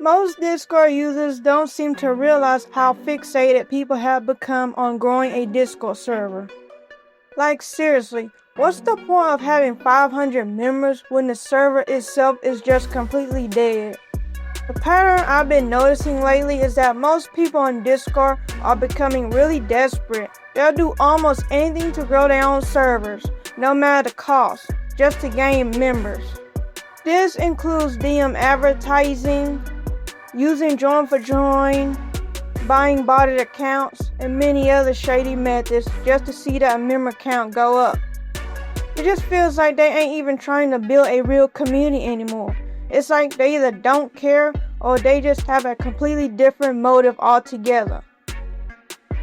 Most Discord users don't seem to realize how fixated people have become on growing a Discord server. Like seriously, what's the point of having 500 members when the server itself is just completely dead? The pattern I've been noticing lately is that most people on Discord are becoming really desperate. They'll do almost anything to grow their own servers, no matter the cost, just to gain members. This includes DM advertising, using join for join, buying botted accounts, and many other shady methods just to see that member count go up. It just feels like they ain't even trying to build a real community anymore. It's like they either don't care or they just have a completely different motive altogether.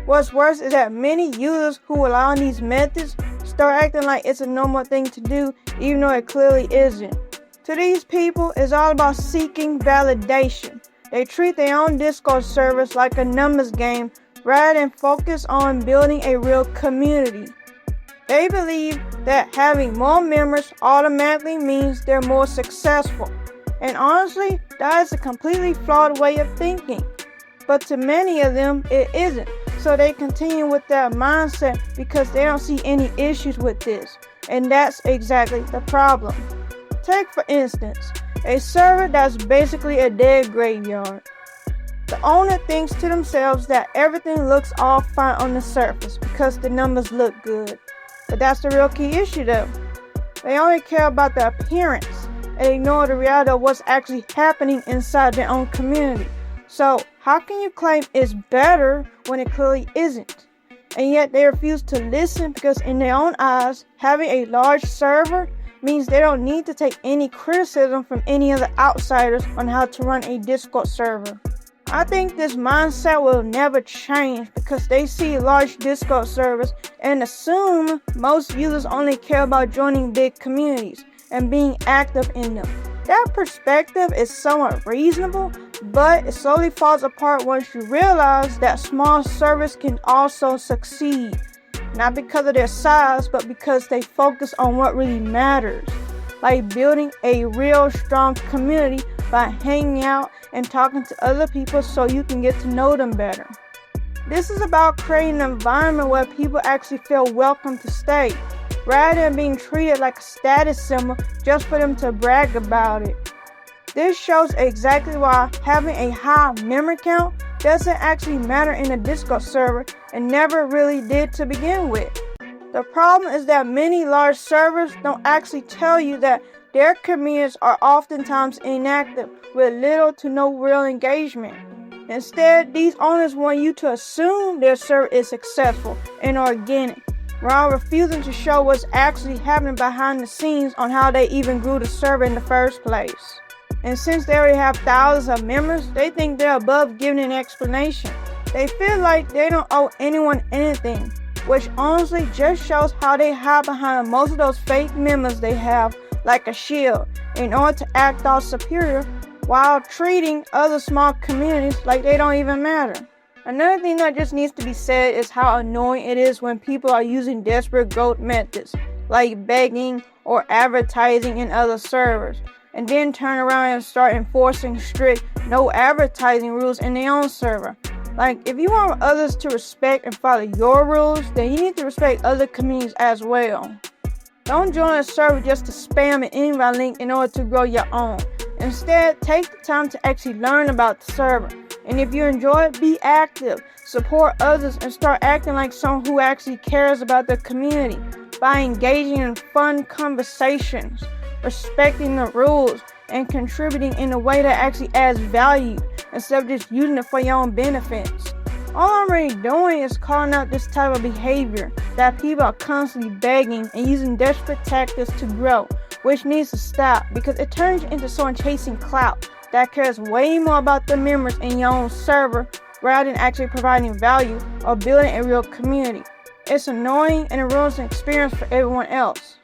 What's worse is that many users who rely on these methods start acting like it's a normal thing to do, even though it clearly isn't. To these people, it's all about seeking validation. They treat their own Discord servers like a numbers game rather than focus on building a real community. They believe that having more members automatically means they're more successful. And honestly, that is a completely flawed way of thinking. But to many of them, it isn't. So they continue with that mindset because they don't see any issues with this. And that's exactly the problem. Take for instance, a server that's basically a dead graveyard. The owner thinks to themselves that everything looks all fine on the surface because the numbers look good. But that's the real key issue though. They only care about the appearance and ignore the reality of what's actually happening inside their own community. So how can you claim it's better when it clearly isn't? And yet they refuse to listen because in their own eyes, having a large server means they don't need to take any criticism from any other outsiders on how to run a Discord server. I think this mindset will never change because they see large Discord servers and assume most users only care about joining big communities and being active in them. That perspective is somewhat reasonable, but it slowly falls apart once you realize that small servers can also succeed. Not because of their size, but because they focus on what really matters. Like building a real strong community by hanging out and talking to other people so you can get to know them better. This is about creating an environment where people actually feel welcome to stay, rather than being treated like a status symbol just for them to brag about it. This shows exactly why having a high member count doesn't actually matter in a Discord server and never really did to begin with. The problem is that many large servers don't actually tell you that their communities are oftentimes inactive with little to no real engagement. Instead, these owners want you to assume their server is successful and organic, while refusing to show what's actually happening behind the scenes on how they even grew the server in the first place. And since they already have thousands of members, they think they're above giving an explanation. They feel like they don't owe anyone anything, which honestly just shows how they hide behind most of those fake members they have like a shield in order to act all superior while treating other small communities like they don't even matter. Another thing that just needs to be said is how annoying it is when people are using desperate growth methods like begging or advertising in other servers, and then turn around and start enforcing strict no advertising rules in their own server. Like, if you want others to respect and follow your rules, then you need to respect other communities as well. Don't join a server just to spam an invite link in order to grow your own. Instead, take the time to actually learn about the server. And if you enjoy it, be active, support others, and start acting like someone who actually cares about the community by engaging in fun conversations, respecting the rules, and contributing in a way that actually adds value instead of just using it for your own benefits. All I'm really doing is calling out this type of behavior that people are constantly begging and using desperate tactics to grow, which needs to stop because it turns you into someone chasing clout that cares way more about the members in your own server rather than actually providing value or building a real community. It's annoying and it ruins the experience for everyone else.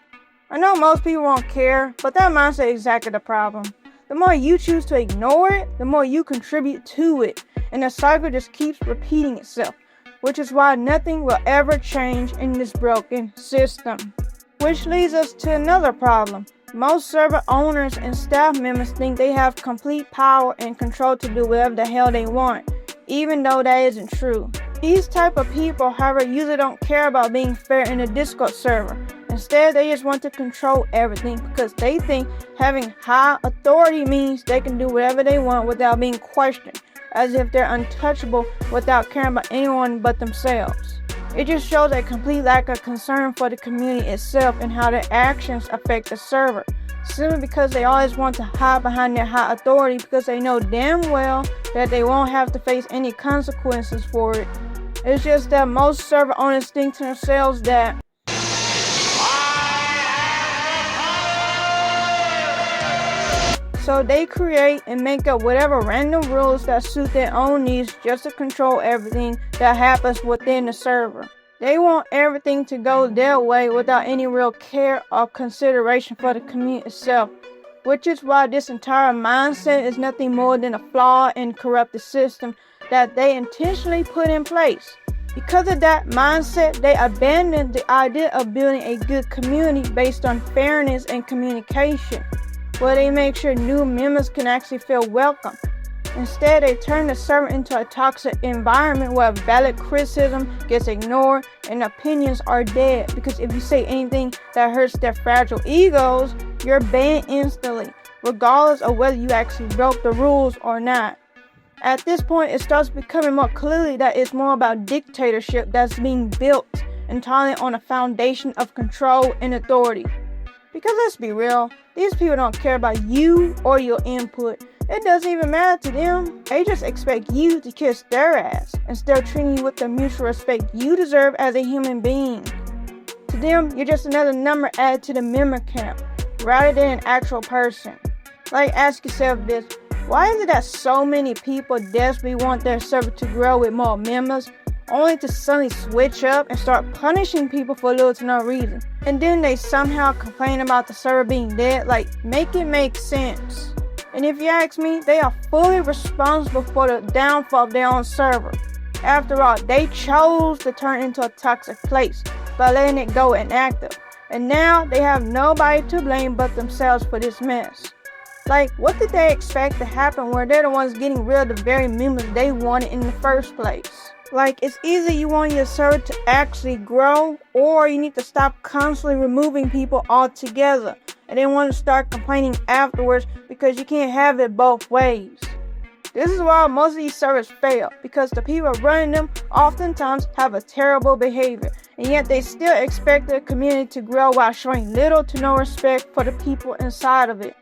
I know most people won't care, but that mindset is exactly the problem. The more you choose to ignore it, the more you contribute to it, and the cycle just keeps repeating itself, which is why nothing will ever change in this broken system. Which leads us to another problem. Most server owners and staff members think they have complete power and control to do whatever the hell they want, even though that isn't true. These type of people, however, usually don't care about being fair in a Discord server. Instead, they just want to control everything because they think having high authority means they can do whatever they want without being questioned, as if they're untouchable without caring about anyone but themselves. It just shows a complete lack of concern for the community itself and how their actions affect the server, simply because they always want to hide behind their high authority because they know damn well that they won't have to face any consequences for it. It's just that most server owners think to themselves that so they create and make up whatever random rules that suit their own needs just to control everything that happens within the server. They want everything to go their way without any real care or consideration for the community itself, which is why this entire mindset is nothing more than a flawed and corrupted system that they intentionally put in place. Because of that mindset, they abandoned the idea of building a good community based on fairness and communication, where they make sure new members can actually feel welcome. Instead, they turn the server into a toxic environment where valid criticism gets ignored and opinions are dead, because if you say anything that hurts their fragile egos, you're banned instantly, regardless of whether you actually broke the rules or not. At this point, it starts becoming more clearly that it's more about dictatorship that's being built entirely on a foundation of control and authority. Because let's be real, these people don't care about you or your input. It doesn't even matter to them. They just expect you to kiss their ass instead of treating you with the mutual respect you deserve as a human being. To them, you're just another number added to the member count, rather than an actual person. Like, ask yourself this: why is it that so many people desperately want their server to grow with more members, only to suddenly switch up and start punishing people for little to no reason? And then they somehow complain about the server being dead. Like, make it make sense. And if you ask me, they are fully responsible for the downfall of their own server. After all, they chose to turn into a toxic place by letting it go inactive. And now they have nobody to blame but themselves for this mess. Like, what did they expect to happen where they're the ones getting rid of the very members they wanted in the first place? Like, it's either you want your server to actually grow, or you need to stop constantly removing people altogether and then want to start complaining afterwards, because you can't have it both ways. This is why most of these servers fail, because the people running them oftentimes have a terrible behavior, and yet they still expect their community to grow while showing little to no respect for the people inside of it.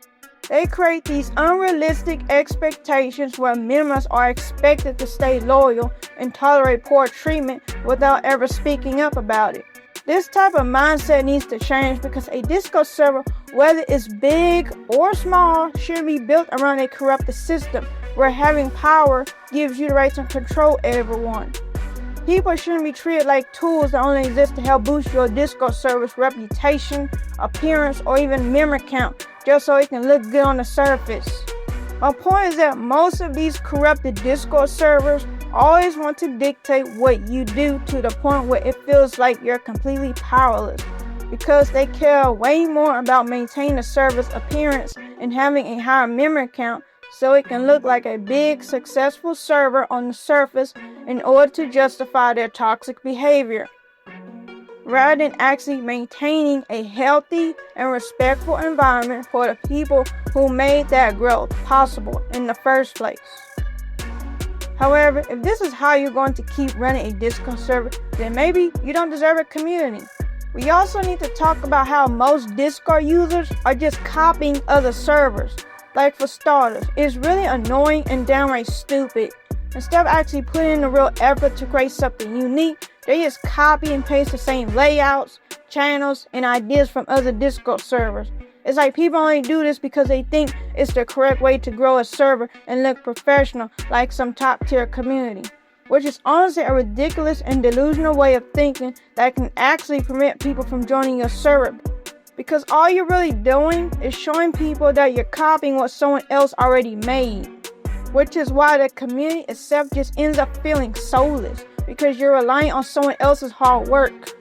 They create these unrealistic expectations where members are expected to stay loyal and tolerate poor treatment without ever speaking up about it. This type of mindset needs to change, because a Discord server, whether it's big or small, should be built around a corrupted system where having power gives you the right to control everyone. People shouldn't be treated like tools that only exist to help boost your Discord server's reputation, appearance, or even member count, just so it can look good on the surface. My point is that most of these corrupted Discord servers always want to dictate what you do, to the point where it feels like you're completely powerless, because they care way more about maintaining the server's appearance and having a higher member count so it can look like a big, successful server on the surface in order to justify their toxic behavior, rather than actually maintaining a healthy and respectful environment for the people who made that growth possible in the first place. However, if this is how you're going to keep running a Discord server, then maybe you don't deserve a community. We also need to talk about how most Discord users are just copying other servers. Like, for starters, it's really annoying and downright stupid. Instead of actually putting in a real effort to create something unique, they just copy and paste the same layouts, channels, and ideas from other Discord servers. It's like people only do this because they think it's the correct way to grow a server and look professional like some top tier community, which is honestly a ridiculous and delusional way of thinking that can actually prevent people from joining your server, because all you're really doing is showing people that you're copying what someone else already made, which is why the community itself just ends up feeling soulless, because you're relying on someone else's hard work.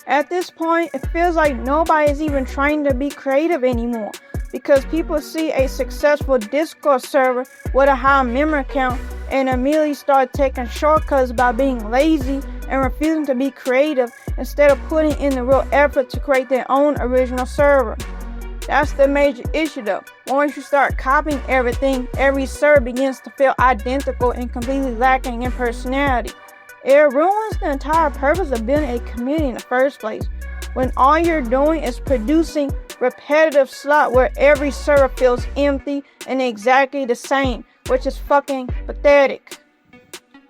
At this point, it feels like nobody is even trying to be creative anymore, because people see a successful Discord server with a high memory count and immediately start taking shortcuts by being lazy and refusing to be creative instead of putting in the real effort to create their own original server. That's the major issue though. Once you start copying everything, every server begins to feel identical and completely lacking in personality. It ruins the entire purpose of building a community in the first place, when all you're doing is producing repetitive slop where every server feels empty and exactly the same, which is fucking pathetic.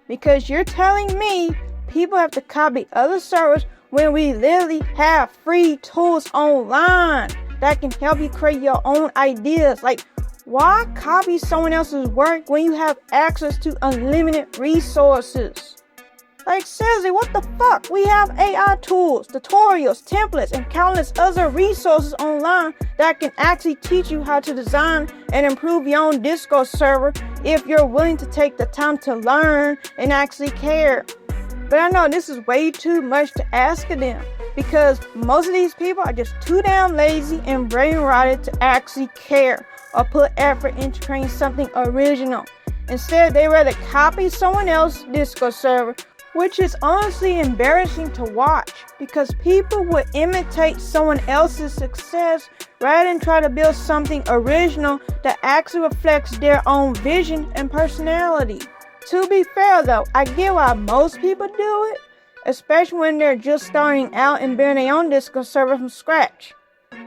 Because you're telling me people have to copy other servers when we literally have free tools online that can help you create your own ideas. Like, why copy someone else's work when you have access to unlimited resources? Like, seriously, what the fuck? We have AI tools, tutorials, templates, and countless other resources online that can actually teach you how to design and improve your own Discord server if you're willing to take the time to learn and actually care. But I know this is way too much to ask of them, because most of these people are just too damn lazy and brain rotted to actually care or put effort into creating something original. Instead, they rather copy someone else's Discord server, which is honestly embarrassing to watch, because people would imitate someone else's success rather than try to build something original that actually reflects their own vision and personality. To be fair though, I get why most people do it, especially when they're just starting out and building their own Discord server from scratch.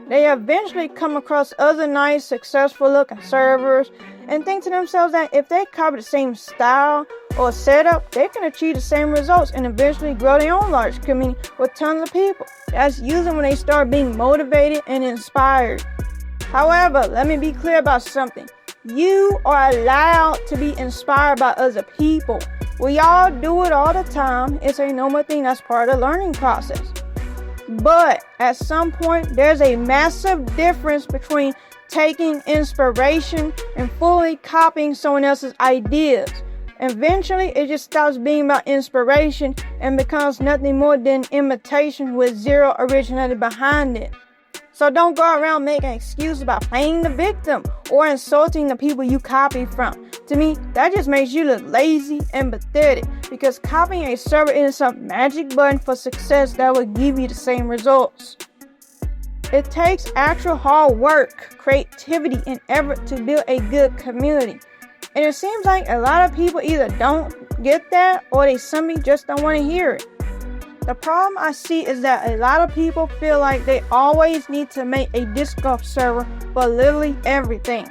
They eventually come across other nice, successful looking servers and think to themselves that if they copy the same style or setup, they can achieve the same results and eventually grow their own large community with tons of people. That's usually when they start being motivated and inspired. However, let me be clear about something. You are allowed to be inspired by other people. We all do it all the time. It's a normal thing that's part of the learning process. But at some point, there's a massive difference between taking inspiration and fully copying someone else's ideas. Eventually, it just stops being about inspiration and becomes nothing more than imitation with zero originality behind it. So don't go around making excuses about playing the victim or insulting the people you copy from. To me, that just makes you look lazy and pathetic, because copying a server isn't some magic button for success that will give you the same results. It takes actual hard work, creativity, and effort to build a good community. And it seems like a lot of people either don't get that or they simply just don't want to hear it. The problem I see is that a lot of people feel like they always need to make a Discord server for literally everything,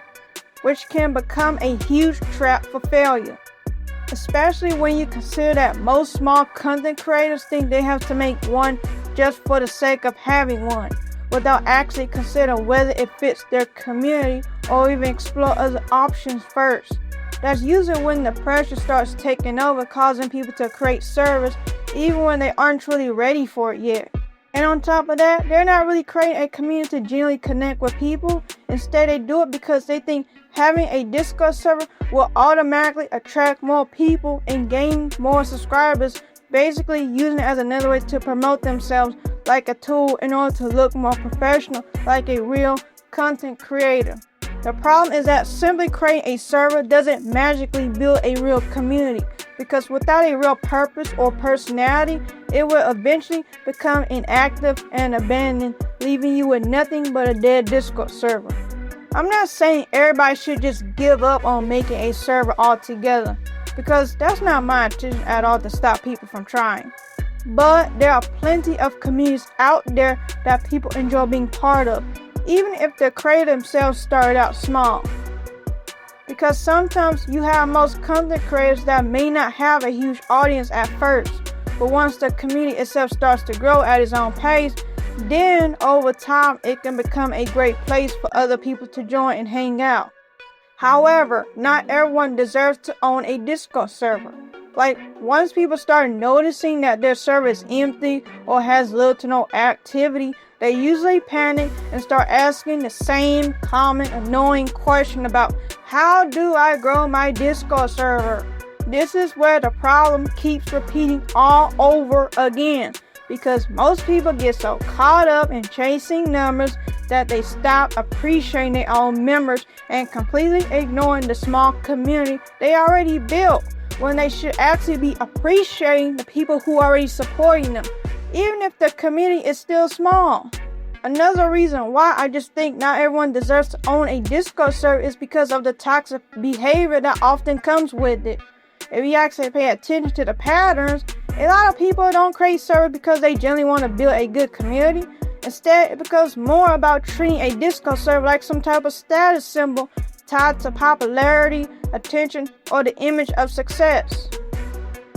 which can become a huge trap for failure. Especially when you consider that most small content creators think they have to make one just for the sake of having one, without actually considering whether it fits their community or even explore other options first. That's usually when the pressure starts taking over, causing people to create servers even when they aren't truly ready for it yet. And on top of that, they're not really creating a community to genuinely connect with people. Instead, they do it because they think having a Discord server will automatically attract more people and gain more subscribers, basically using it as another way to promote themselves like a tool in order to look more professional, like a real content creator. The problem is that simply creating a server doesn't magically build a real community, because without a real purpose or personality, it will eventually become inactive and abandoned, leaving you with nothing but a dead Discord server. I'm not saying everybody should just give up on making a server altogether, because that's not my intention at all to stop people from trying. But there are plenty of communities out there that people enjoy being part of, even if the creators themselves started out small. Because sometimes you have most content creators that may not have a huge audience at first, but once the community itself starts to grow at its own pace, then over time it can become a great place for other people to join and hang out. However, not everyone deserves to own a Discord server. Like, once people start noticing that their server is empty or has little to no activity, they usually panic and start asking the same common annoying question about, how do I grow my Discord server? This is where the problem keeps repeating all over again. because most people get so caught up in chasing numbers that they stop appreciating their own members and completely ignoring the small community they already built, when they should actually be appreciating the people who are already supporting them, even if the community is still small. Another reason why I just think not everyone deserves to own a Discord server is because of the toxic behavior that often comes with it. If you actually pay attention to the patterns, a lot of people don't create servers because they generally want to build a good community. Instead, it becomes more about treating a Discord server like some type of status symbol tied to popularity, attention, or the image of success.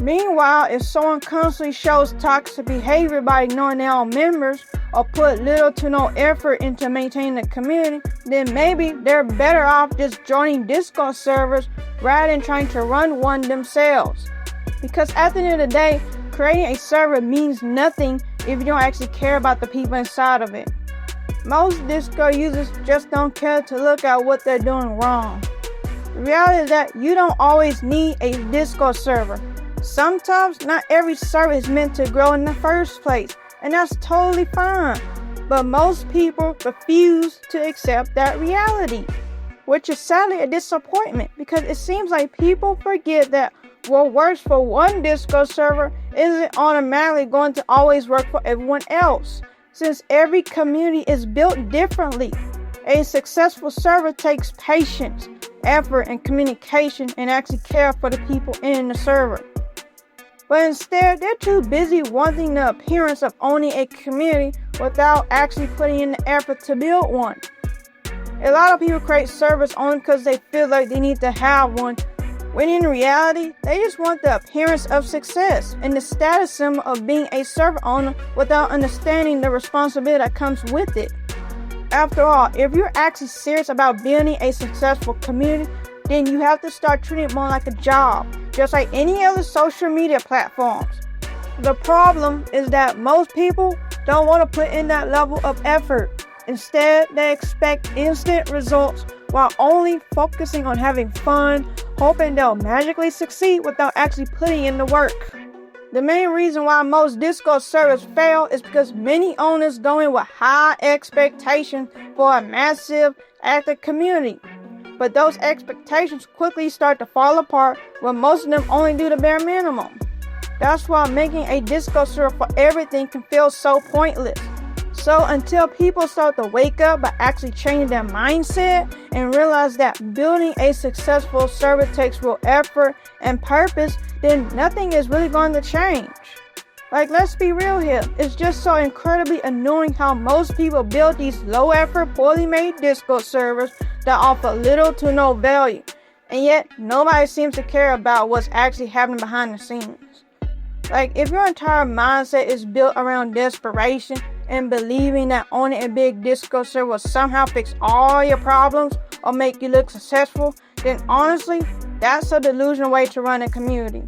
Meanwhile, if someone constantly shows toxic behavior by ignoring their own members or put little to no effort into maintaining the community, then maybe they're better off just joining Discord servers rather than trying to run one themselves. Because at the end of the day, creating a server means nothing if you don't actually care about the people inside of it. Most Discord users just don't care to look at what they're doing wrong. The reality is that you don't always need a Discord server. Sometimes not every server is meant to grow in the first place, and that's totally fine. But most people refuse to accept that reality, which is sadly a disappointment, because it seems like people forget that what works for one Discord server isn't automatically going to always work for everyone else, since every community is built differently. A successful server takes patience, effort, and communication, and actually care for the people in the server. But instead, they're too busy wanting the appearance of owning a community without actually putting in the effort to build one. A lot of people create servers only because they feel like they need to have one, when in reality, they just want the appearance of success and the status symbol of being a server owner without understanding the responsibility that comes with it. After all, if you're actually serious about building a successful community, then you have to start treating it more like a job, just like any other social media platforms. The problem is that most people don't want to put in that level of effort. Instead, they expect instant results while only focusing on having fun, hoping they'll magically succeed without actually putting in the work. The main reason why most Discord servers fail is because many owners go in with high expectations for a massive, active community. But those expectations quickly start to fall apart when most of them only do the bare minimum. That's why making a Discord server for everything can feel so pointless. So until people start to wake up by actually changing their mindset and realize that building a successful server takes real effort and purpose, then nothing is really going to change. Like, let's be real here. It's just so incredibly annoying how most people build these low-effort, poorly made Discord servers that offer little to no value, and yet nobody seems to care about what's actually happening behind the scenes. Like, if your entire mindset is built around desperation and believing that owning a big Discord server will somehow fix all your problems or make you look successful, then honestly, that's a delusional way to run a community.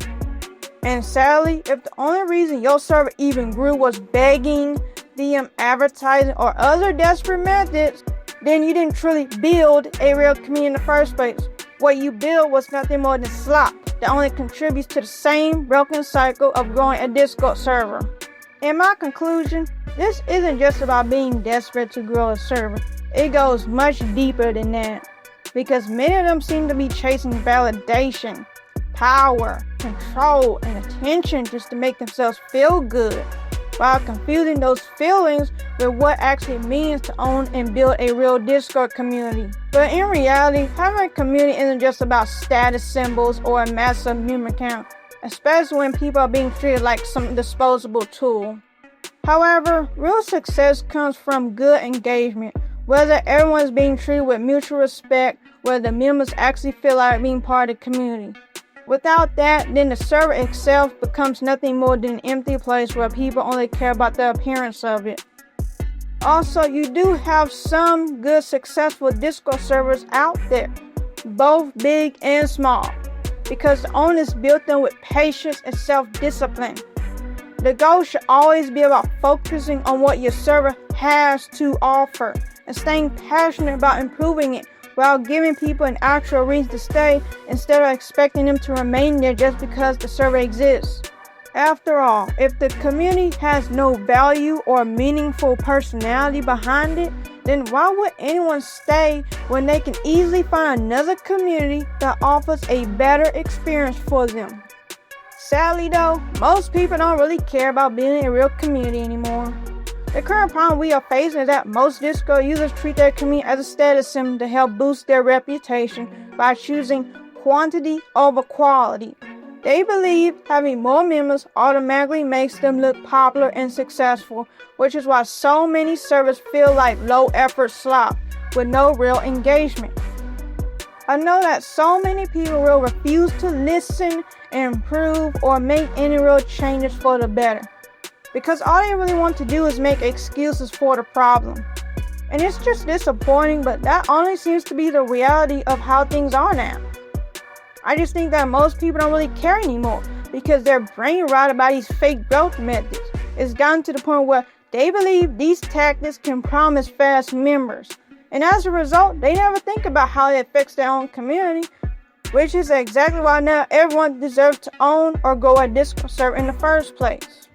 And sadly, if the only reason your server even grew was begging, DM advertising, or other desperate methods, then you didn't truly build a real community in the first place. What you built was nothing more than slop that only contributes to the same broken cycle of growing a Discord server. In my conclusion, this isn't just about being desperate to grow a server. It goes much deeper than that, because many of them seem to be chasing validation, power, control, and attention just to make themselves feel good, while confusing those feelings with what actually means to own and build a real Discord community. But in reality, having a community isn't just about status symbols or a massive member count, especially when people are being treated like some disposable tool. However, real success comes from good engagement, whether everyone is being treated with mutual respect, whether the members actually feel like being part of the community. Without that, then the server itself becomes nothing more than an empty place where people only care about the appearance of it. Also, you do have some good successful Discord servers out there, both big and small, because the owners built them with patience and self-discipline. The goal should always be about focusing on what your server has to offer and staying passionate about improving it, while giving people an actual reason to stay instead of expecting them to remain there just because the server exists. After all, if the community has no value or meaningful personality behind it, then why would anyone stay when they can easily find another community that offers a better experience for them? Sadly though, most people don't really care about being a real community anymore. The current problem we are facing is that most Discord users treat their community as a status symbol to help boost their reputation by choosing quantity over quality. They believe having more members automatically makes them look popular and successful, which is why so many servers feel like low-effort slop with no real engagement. I know that so many people will refuse to listen, improve, or make any real changes for the better, because all they really want to do is make excuses for the problem. And it's just disappointing, but that only seems to be the reality of how things are now. I just think that most people don't really care anymore because they're brain rotted by these fake growth methods. It's gotten to the point where they believe these tactics can promise fast members. And as a result, they never think about how it affects their own community, which is exactly why now everyone deserves to own or grow a Discord server in the first place.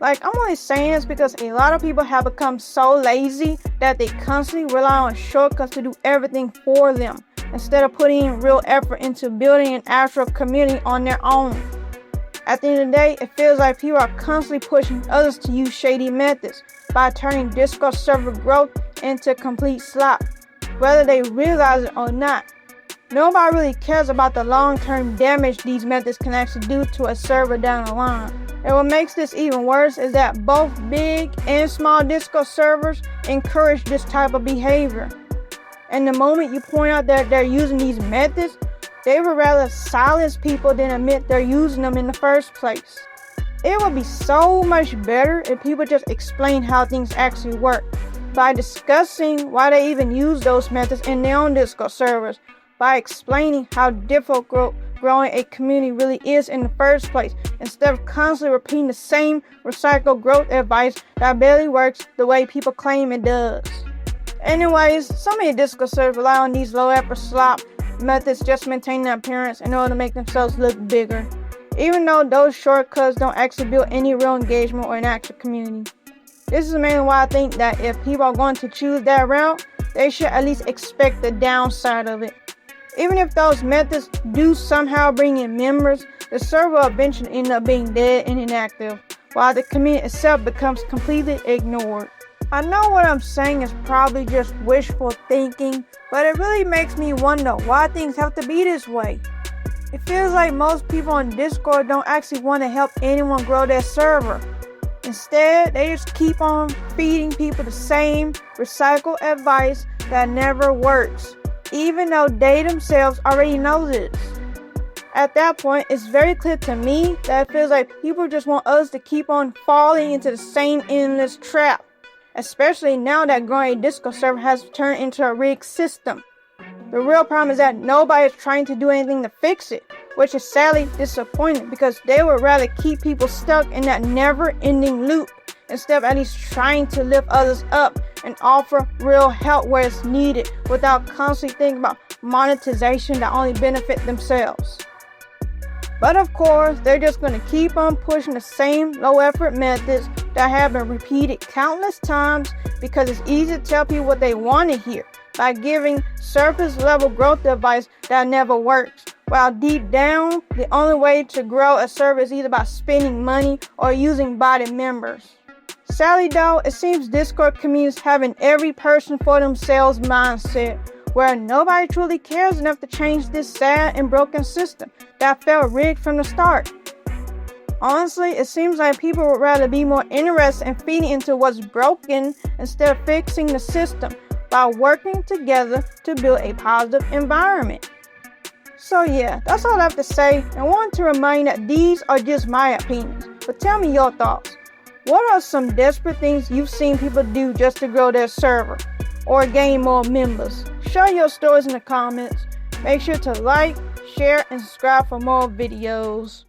Like, I'm only saying this because a lot of people have become so lazy that they constantly rely on shortcuts to do everything for them, instead of putting in real effort into building an actual community on their own. At the end of the day, it feels like people are constantly pushing others to use shady methods by turning Discord server growth into complete slop, whether they realize it or not. Nobody really cares about the long-term damage these methods can actually do to a server down the line. And what makes this even worse is that both big and small Discord servers encourage this type of behavior. And the moment you point out that they're using these methods, they would rather silence people than admit they're using them in the first place. It would be so much better if people just explain how things actually work by discussing why they even use those methods in their own Discord servers, by explaining how difficult growing a community really is in the first place, instead of constantly repeating the same recycled growth advice that barely works the way people claim it does. Anyways, so many Discord servers rely on these low-effort slop methods just to maintain their appearance in order to make themselves look bigger, even though those shortcuts don't actually build any real engagement or an actual community. This is mainly why I think that if people are going to choose that route, they should at least expect the downside of it. Even if those methods do somehow bring in members, the server will eventually end up being dead and inactive, while the community itself becomes completely ignored. I know what I'm saying is probably just wishful thinking, but it really makes me wonder why things have to be this way. It feels like most people on Discord don't actually want to help anyone grow their server. Instead, they just keep on feeding people the same recycled advice that never works, even though they themselves already know this. At that point, it's very clear to me that it feels like people just want us to keep on falling into the same endless trap, especially now that growing a Discord server has turned into a rigged system. The real problem is that nobody is trying to do anything to fix it, which is sadly disappointing because they would rather keep people stuck in that never-ending loop instead of at least trying to lift others up and offer real help where it's needed without constantly thinking about monetization that only benefit themselves. But of course, they're just going to keep on pushing the same low-effort methods that have been repeated countless times because it's easy to tell people what they want to hear by giving surface-level growth advice that never works, while deep down, the only way to grow a server is either by spending money or using botted members. Sadly though, it seems Discord communities have an every person for themselves mindset, where nobody truly cares enough to change this sad and broken system that felt rigged from the start. Honestly, it seems like people would rather be more interested in feeding into what's broken instead of fixing the system by working together to build a positive environment. So yeah, that's all I have to say, and I want to remind that these are just my opinions, but tell me your thoughts. What are some desperate things you've seen people do just to grow their server or gain more members? Share your stories in the comments. Make sure to like, share, and subscribe for more videos.